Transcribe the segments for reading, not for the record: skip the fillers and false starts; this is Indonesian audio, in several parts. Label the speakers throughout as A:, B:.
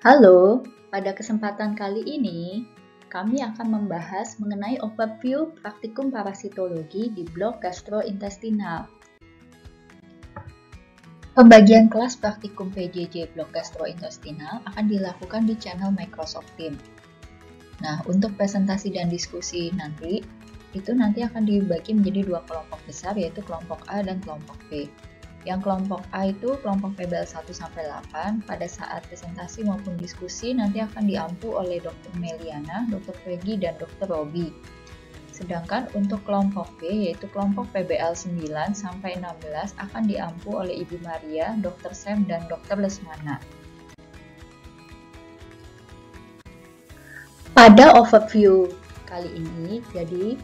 A: Halo, pada kesempatan kali ini kami akan membahas mengenai overview praktikum parasitologi di blok gastrointestinal. Pembagian kelas praktikum PJJ blok gastrointestinal akan dilakukan di channel Microsoft Teams. Nah, untuk presentasi dan diskusi nanti akan dibagi menjadi dua kelompok besar, yaitu kelompok A dan kelompok B. Yang kelompok A itu kelompok PBL 1-8, pada saat presentasi maupun diskusi nanti akan diampu oleh Dr. Meliana, Dr. Peggy, dan Dr. Robi. Sedangkan untuk kelompok B, yaitu kelompok PBL 9-16, akan diampu oleh Ibu Maria, Dr. Sam, dan Dr. Lesmana. Pada overview kali ini, jadi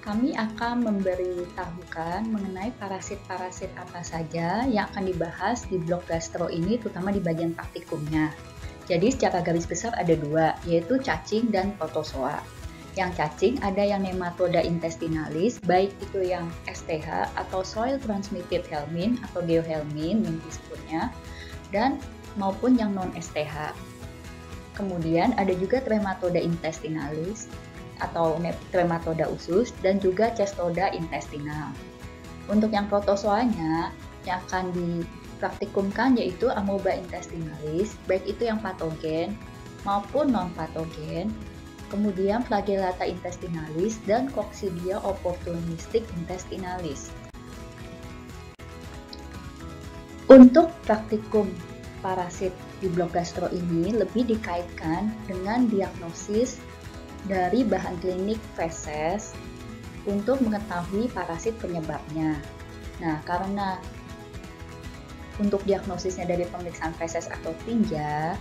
A: kami akan memberitahukan mengenai parasit-parasit apa saja yang akan dibahas di blok gastro ini, terutama di bagian praktikumnya. Jadi secara garis besar ada dua, yaitu cacing dan protozoa. Yang cacing ada yang nematoda intestinalis, baik itu yang STH atau soil transmitted helminth atau geohelminth yang disebutnya, dan maupun yang non STH. Kemudian ada juga trematoda intestinalis atau trematoda usus dan juga cestoda intestinal. Untuk yang protozoanya yang akan dipraktikumkan yaitu amoeba intestinalis, baik itu yang patogen maupun non-patogen, kemudian flagellata intestinalis dan coccidia opportunistic intestinalis. Untuk praktikum parasit di blok gastro ini lebih dikaitkan dengan diagnosis dari bahan klinik feses untuk mengetahui parasit penyebabnya. Nah, karena untuk diagnosisnya dari pemeriksaan feses atau tinja,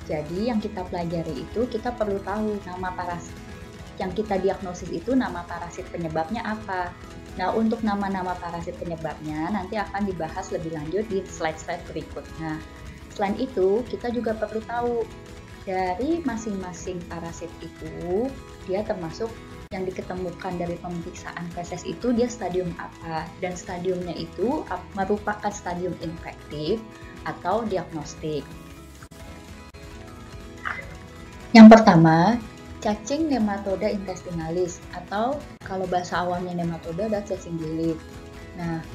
A: jadi yang kita pelajari itu kita perlu tahu nama parasit. Yang kita diagnosis itu nama parasit penyebabnya apa. Nah, untuk nama-nama parasit penyebabnya nanti akan dibahas lebih lanjut di slide-slide berikutnya. Selain itu, kita juga perlu tahu dari masing-masing parasit itu, dia termasuk yang diketemukan dari pemeriksaan feses itu dia stadium apa, dan stadiumnya itu merupakan stadium infektif atau diagnostik. Yang pertama, cacing nematoda intestinalis atau kalau bahasa awamnya nematoda adalah cacing bilik. Nah,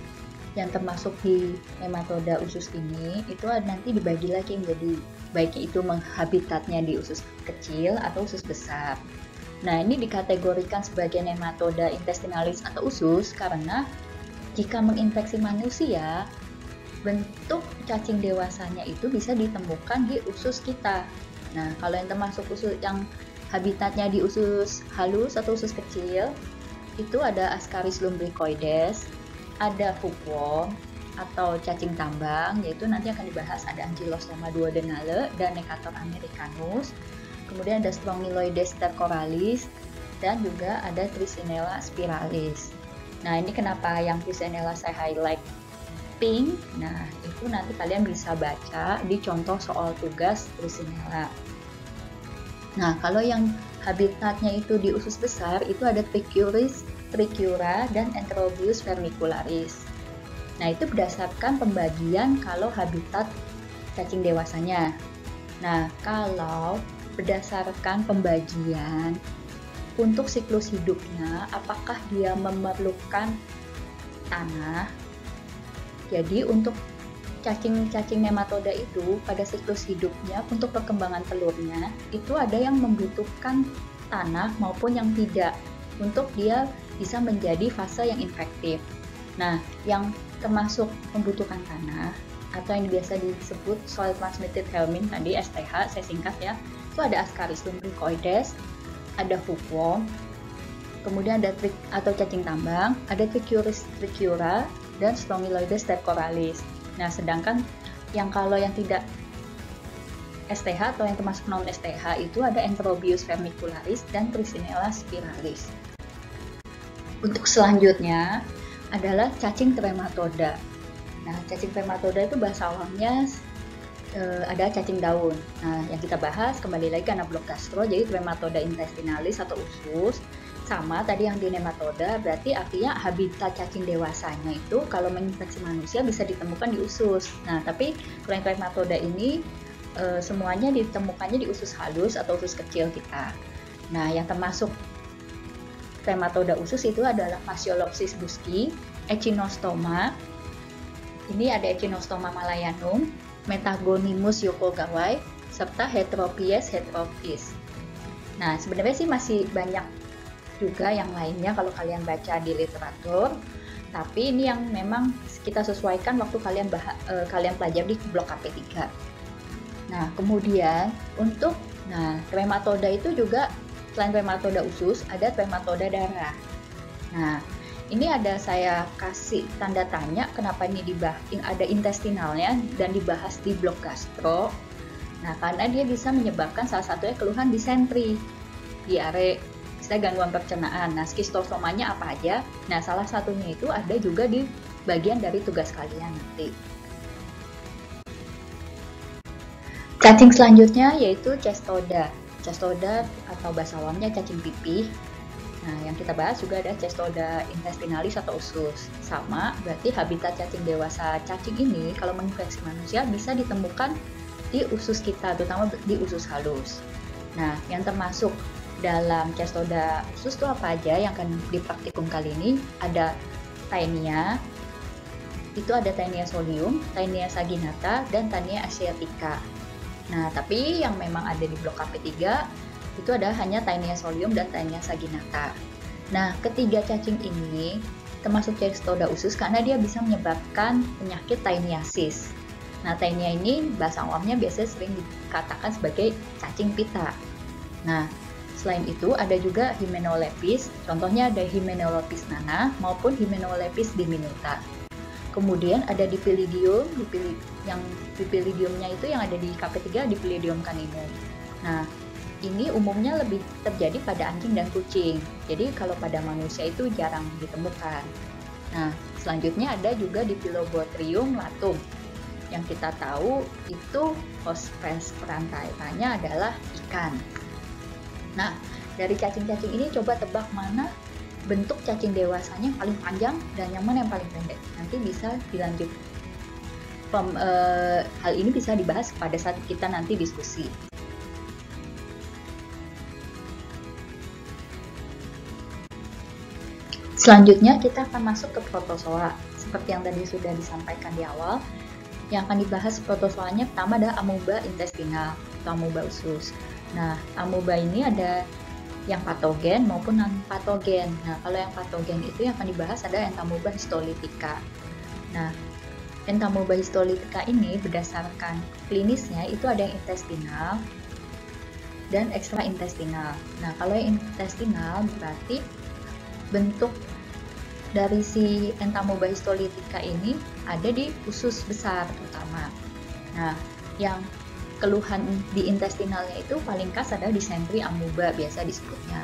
A: yang termasuk di nematoda usus ini itu nanti dibagi lagi menjadi baik itu habitatnya di usus kecil atau usus besar. Nah, ini dikategorikan sebagai nematoda intestinalis atau usus karena jika menginfeksi manusia, bentuk cacing dewasanya itu bisa ditemukan di usus kita. Nah, kalau yang termasuk usus yang habitatnya di usus halus atau usus kecil, itu ada Ascaris lumbricoides, ada hookworm atau cacing tambang, yaitu nanti akan dibahas ada Ankylostomma duodenale dan Necator americanus. Kemudian ada Strongyloides stercoralis dan juga ada Trichinella spiralis. Nah, ini kenapa yang Trichinella saya highlight pink? Nah, itu nanti kalian bisa baca di contoh soal tugas Trichinella. Nah, kalau yang habitatnya itu di usus besar, itu ada Trichuris, Trichiura, dan Enterobius vermicularis. Nah, itu berdasarkan pembagian kalau habitat cacing dewasanya. Nah, kalau berdasarkan pembagian untuk siklus hidupnya, apakah dia memerlukan tanah? Jadi, untuk cacing-cacing nematoda itu pada siklus hidupnya untuk perkembangan telurnya, itu ada yang membutuhkan tanah maupun yang tidak untuk dia bisa menjadi fase yang infektif. Nah, yang termasuk membutuhkan tanah atau yang biasa disebut soil transmitted helminth tadi STH, saya singkat ya, itu ada Ascaris lumbricoides, ada hookworm, kemudian ada atau cacing tambang, ada Trichuris trichiura dan Strongyloides stercoralis. Nah, sedangkan kalau yang tidak STH atau yang termasuk non STH itu ada Enterobius vermicularis dan Trichinella spiralis. Untuk selanjutnya adalah cacing trematoda. Nah, cacing trematoda itu bahasa awamnya ada cacing daun. Nah, yang kita bahas kembali lagi karena blok gastro, jadi trematoda intestinalis atau usus. Sama tadi yang di nematoda, berarti artinya habitat cacing dewasanya itu kalau menginfeksi manusia bisa ditemukan di usus. Nah, tapi kalau yang trematoda ini semuanya ditemukannya di usus halus atau usus kecil kita. Nah, yang termasuk trematoda usus itu adalah Phaseolopsis buski, Echinostoma. Ini ada Echinostoma malayanum, Metagonimus yokogawai, serta Heteropyes heterophyes. Nah, sebenarnya sih masih banyak juga yang lainnya kalau kalian baca di literatur. Tapi ini yang memang kita sesuaikan waktu kalian pelajari di blok KP3. Nah, kemudian untuk trematoda itu juga selain trematoda usus, ada trematoda darah. Nah, ini saya kasih tanda tanya kenapa ini ada intestinalnya dan dibahas di blok gastro. Nah, karena dia bisa menyebabkan salah satunya keluhan disentri, diare, gangguan pencernaan. Nah, skistosomanya apa aja? Nah, salah satunya itu ada juga di bagian dari tugas kalian nanti. Cacing selanjutnya yaitu cestoda. Cestoda atau bahasa awamnya cacing pipih. Nah, yang kita bahas juga ada cestoda intestinalis atau usus. Sama, berarti habitat cacing dewasa cacing ini kalau menginfeksi manusia bisa ditemukan di usus kita, terutama di usus halus. Nah, yang termasuk dalam cestoda usus itu apa aja yang akan dipraktikum kali ini? Ada Taenia, itu ada Taenia solium, Taenia saginata, dan Taenia asiatica. Nah, tapi yang memang ada di blok KP3 itu ada hanya Taenia solium dan Taenia saginata. Nah, ketiga cacing ini termasuk cestoda usus karena dia bisa menyebabkan penyakit taeniasis. Nah, Taenia ini bahasa awamnya biasanya sering dikatakan sebagai cacing pita. Nah, selain itu ada juga Hymenoleucis, contohnya ada Hymenolopis nana maupun Hymenolopis diminuta. Kemudian ada Dipylidium, yang Dipylidiumnya itu yang ada di KP3 Dipylidium caninum. Nah, ini umumnya lebih terjadi pada anjing dan kucing. Jadi kalau pada manusia itu jarang ditemukan. Nah, selanjutnya ada juga Dipylobothrium latum. Yang kita tahu itu hospes perantaranya adalah ikan. Nah, dari cacing-cacing ini coba tebak mana bentuk cacing dewasanya yang paling panjang dan yang mana yang paling pendek. Nanti bisa dilanjut. Hal ini bisa dibahas pada saat kita nanti diskusi. Selanjutnya kita akan masuk ke protozoa. Seperti yang tadi sudah disampaikan di awal, yang akan dibahas protozoanya pertama ada amoeba intestinal atau amoeba usus. Nah, amoeba ini ada yang patogen maupun non-patogen. Nah, kalau yang patogen itu yang akan dibahas ada Entamoeba histolytica. Nah, Entamoeba histolytica ini berdasarkan klinisnya itu ada yang intestinal dan ekstraintestinal. Nah, kalau yang intestinal berarti bentuk dari si Entamoeba histolytica ini ada di usus besar terutama. Nah, yang keluhan di intestinalnya itu paling khas adalah disentri amoeba biasa disebutnya.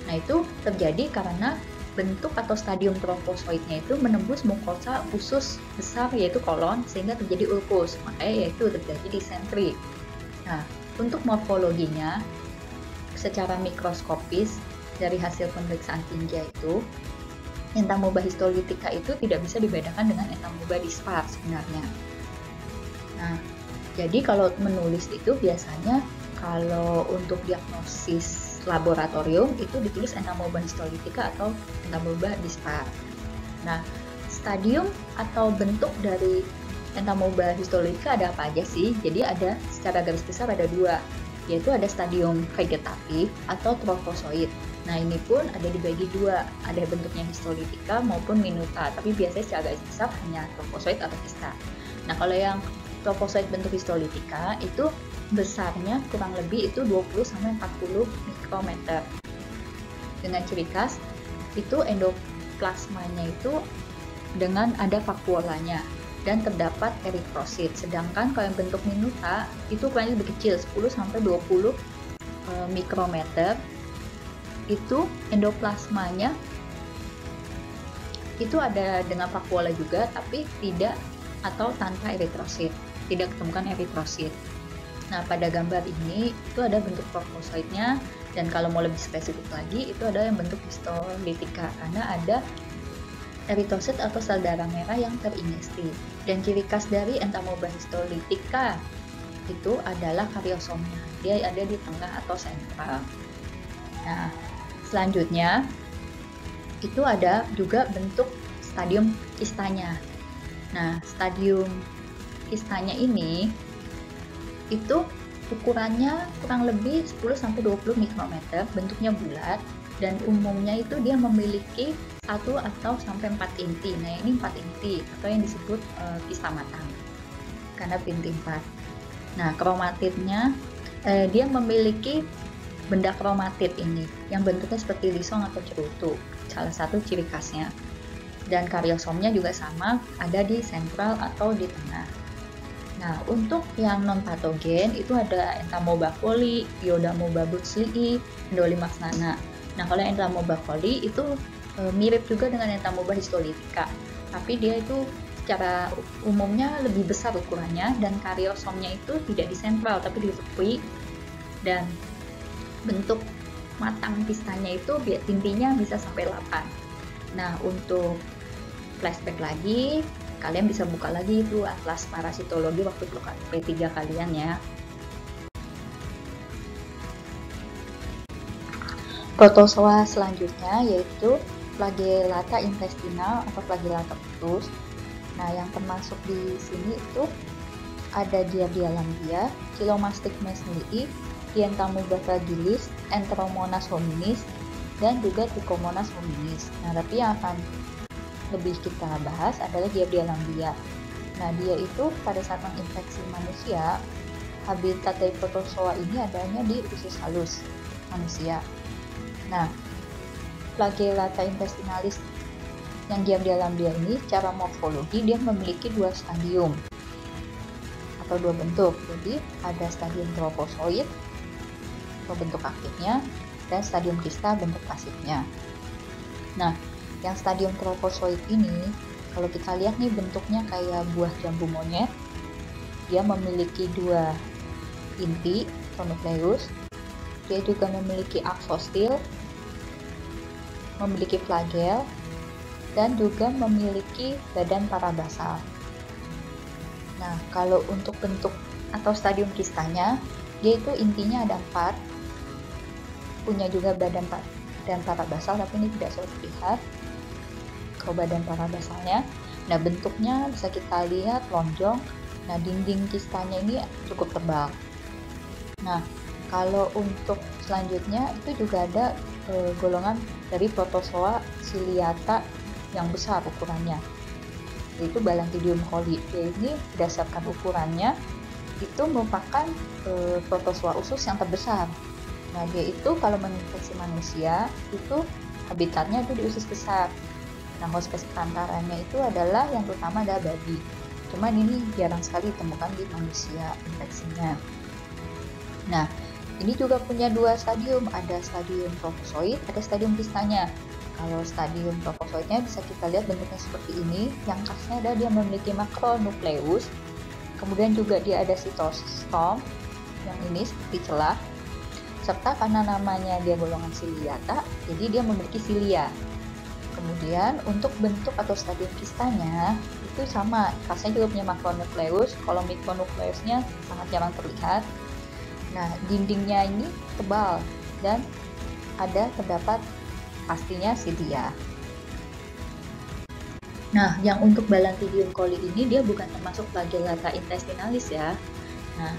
A: Nah, itu terjadi karena bentuk atau stadium trombozoidnya itu menembus mukosa usus besar yaitu kolon sehingga terjadi ulkus, makanya yaitu terjadi disentri. Nah, untuk morfologinya secara mikroskopis dari hasil pemeriksaan tinja itu Entamoeba histolytica itu tidak bisa dibedakan dengan Entamoeba dispar sebenarnya. Nah, jadi kalau menulis itu biasanya kalau untuk diagnosis laboratorium itu ditulis Entamoeba histolytica atau Entamoeba dispar. Nah, stadium atau bentuk dari Entamoeba histolytica ada apa aja sih? Jadi ada secara garis besar ada dua, yaitu ada stadium vegetatif atau trophozoid. Nah, ini pun ada dibagi dua, ada bentuknya histolytica maupun minuta, tapi biasanya secara garis besar hanya trophozoid atau kista. Nah, kalau yang trophozoid bentuk histolytica itu besarnya kurang lebih itu 20-40 mikrometer. Dengan ciri khas itu endoplasmanya itu dengan ada vakuolanya dan terdapat eritrosit. Sedangkan kalau yang bentuk minuta itu ukurannya lebih kecil, 10-20 mikrometer. Itu endoplasmanya itu ada dengan vakuola juga tapi tidak atau tanpa eritrosit. Tidak ketemukan eritrosit. Nah, pada gambar ini itu ada bentuk trophozoidnya dan kalau mau lebih spesifik lagi itu ada yang bentuk histolytica karena ada eritrosit atau sel darah merah yang terinjeksi. Dan ciri khas dari Entamoeba histolytica itu adalah kariosomnya. Dia ada di tengah atau sentral. Nah, selanjutnya itu ada juga bentuk stadium kistanya. Nah, stadium kistanya ini itu ukurannya kurang lebih 10-20 mikrometer, bentuknya bulat, dan umumnya itu dia memiliki 1 atau sampai 4 inti. Nah, ini 4 inti atau yang disebut kista matang karena inti 4. Nah, kromatitnya dia memiliki benda kromatid ini yang bentuknya seperti lisong atau cerutu, salah satu ciri khasnya. Dan kariosomnya juga sama, ada di sentral atau di tengah. Nah, untuk yang non-patogen itu ada Entamoeba coli, Iodamoeba butzlii, Endolimax nana. Nah, kalau Entamoeba coli itu mirip juga dengan Entamoeba histolytica, tapi dia itu secara umumnya lebih besar ukurannya, dan kariosomnya itu tidak di sentral tapi di tepi, dan bentuk matang kistanya itu intinya bisa sampai 8. Nah, untuk flashback lagi, kalian bisa buka lagi itu atlas parasitologi waktu P3 kalian ya. Protozoa selanjutnya yaitu Flagellata intestinal atau Flagellata usus. Nah, yang termasuk di sini itu ada Giardia lamblia, Chilomastic mesnii, Dientamoeba fragilis, Enteromonas hominis, dan juga Trichomonas hominis. Nah, tapi yang akan lebih kita bahas adalah Giardia lamblia. Nah, dia itu pada saat menginfeksi manusia, habitat dari protozoa ini adanya di usus halus manusia. Nah, Flagellata intestinalis yang Giardia lamblia ini, cara morfologi dia memiliki 2 stadium atau 2 bentuk. Jadi ada stadium trofozoid atau bentuk aktifnya, dan stadium kista bentuk pasifnya. Nah, yang stadium trofozoid ini, kalau kita lihat nih bentuknya kayak buah jambu monyet. Dia memiliki 2 inti atau nukleus. Dia juga memiliki aksostil, memiliki flagel, dan juga memiliki badan parabasal. Nah, kalau untuk bentuk atau stadium kistanya, dia itu intinya ada 4, punya juga badan parabasal, tapi ini tidak selalu terlihat kalau badan parabasalnya. Nah, bentuknya bisa kita lihat lonjong. Nah, dinding kistanya ini cukup tebal. Nah, kalau untuk selanjutnya itu juga ada golongan dari protozoa ciliata yang besar ukurannya, yaitu Balantidium coli. Ini berdasarkan ukurannya itu merupakan protozoa usus yang terbesar. Nah, dia itu kalau menginfeksi manusia itu habitatnya itu di usus besar. Nah, host perantaranya itu adalah yang terutama ada babi. Cuman ini jarang sekali ditemukan di manusia infeksinya. Nah, ini juga punya 2 stadium, ada stadium trofozoid, ada stadium kistanya. Kalau stadium trofozoidnya bisa kita lihat bentuknya seperti ini. Yang khasnya ada dia memiliki makronukleus, kemudian juga dia ada sitostom yang ini seperti celah, serta karena namanya dia golongan ciliata, jadi dia memiliki silia. Kemudian untuk bentuk atau stadium kistanya itu sama, khasnya juga punya makronukleus. Kalau mikronukleusnya sangat jarang terlihat. Nah, dindingnya ini tebal dan terdapat pastinya silia. Nah, yang untuk Balantidium coli ini dia bukan termasuk Flagellata intestinalis ya. Nah,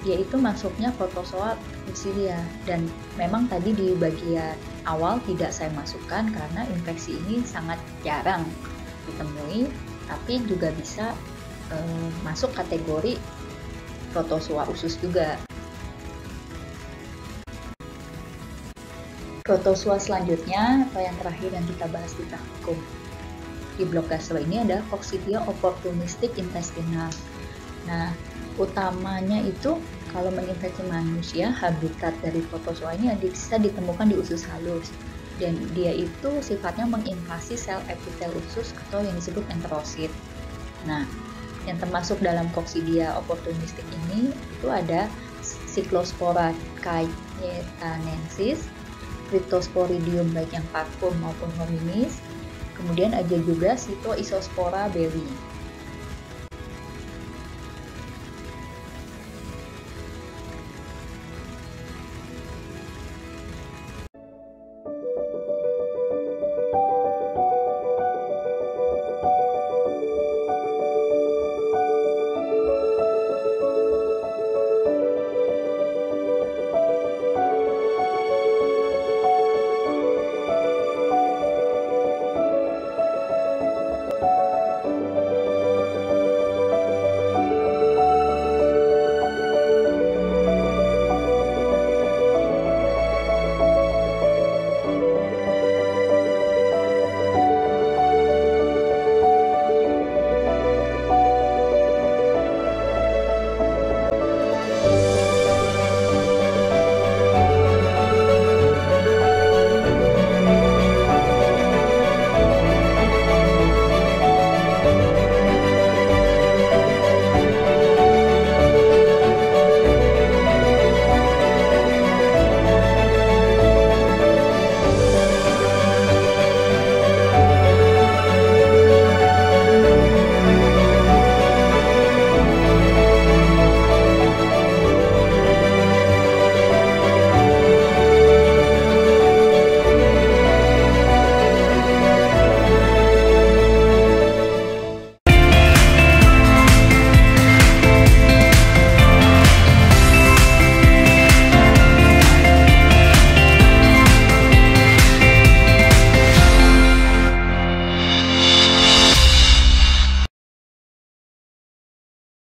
A: dia itu masuknya protozoa Butzlia, dan memang tadi di bagian awal tidak saya masukkan karena infeksi ini sangat jarang ditemui, tapi juga bisa masuk kategori protozoa usus juga. Protozoa selanjutnya atau yang terakhir yang kita bahas di praktikum di blok gastro ini ada Coccidia opportunistic intestinal. Nah, utamanya itu kalau menginfeksi manusia, habitat dari protozoa ini bisa ditemukan di usus halus, dan dia itu sifatnya menginvasi sel epitel usus atau yang disebut enterosit. Nah, yang termasuk dalam Coccidia opportunistic ini itu ada Cyclospora cayetanensis, Cryptosporidium baik yang parvum maupun hominis, kemudian ada juga Cytoisospora belli.